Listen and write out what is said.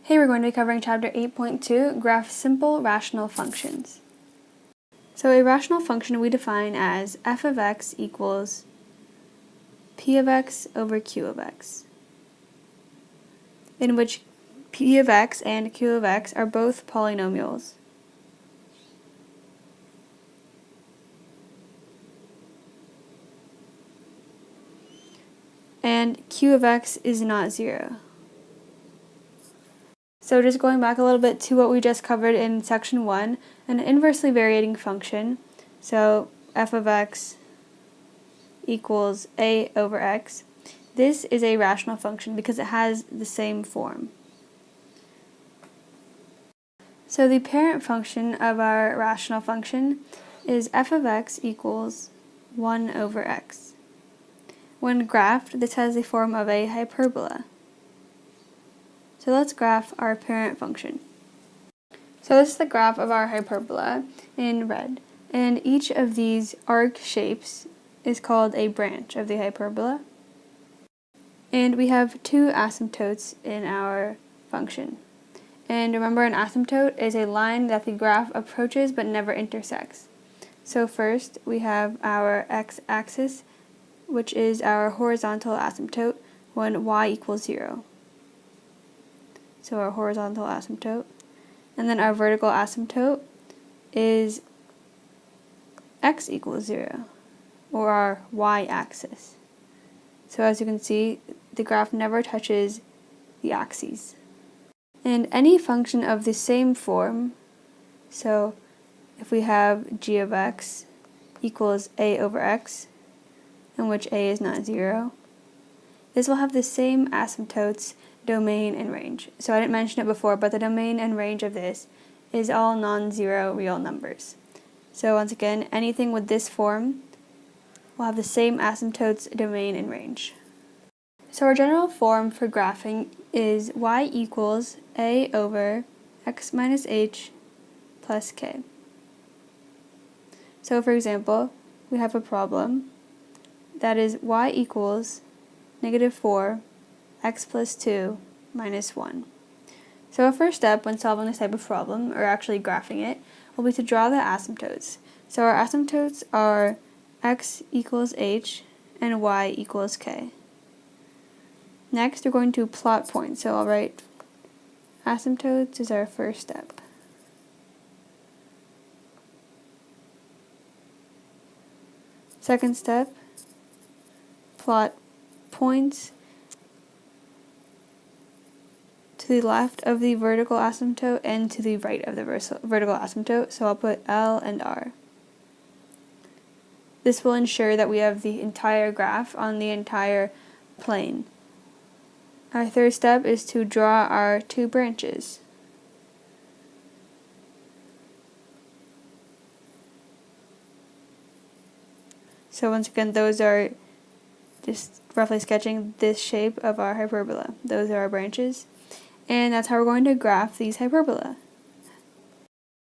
Hey, we're going to be covering Chapter 8.2, Graph Simple Rational Functions. So a rational function we define as f of x equals p of x over q of x, in which p of x and q of x are both polynomials. And q of x is not 0. So just going back a little bit to what we just covered in section 1, an inversely varying function, so f of x equals a over x, this is a rational function because it has the same form. So the parent function of our rational function is f of x equals 1 over x. When graphed, this has the form of a hyperbola. So let's graph our parent function. So this is the graph of our hyperbola in red, and each of these arc shapes is called a branch of the hyperbola. And we have two asymptotes in our function. And remember, an asymptote is a line that the graph approaches but never intersects. So first we have our x-axis, which is our horizontal asymptote when y equals 0. So our horizontal asymptote. And then our vertical asymptote is x equals 0, or our y-axis. So as you can see, the graph never touches the axes. And any function of the same form, so if we have g of x equals a over x, in which a is not 0, this will have the same asymptotes, domain, and range. So I didn't mention it before, but the domain and range of this is all non-zero real numbers. So once again, anything with this form will have the same asymptotes, domain, and range. So our general form for graphing is y equals a over x minus h plus k. So for example, we have a problem that is y equals -4 x plus 2 minus 1. So our first step when solving this type of problem, or actually graphing it, will be to draw the asymptotes. So our asymptotes are x equals h and y equals k. Next, we're going to plot points. So I'll write asymptotes is our first step. Second step, plot points to the left of the vertical asymptote and to the right of the vertical asymptote, so I'll put L and R. This will ensure that we have the entire graph on the entire plane. Our third step is to draw our two branches. So once again, those are just roughly sketching this shape of our hyperbola. Those are our branches. And that's how we're going to graph these hyperbola.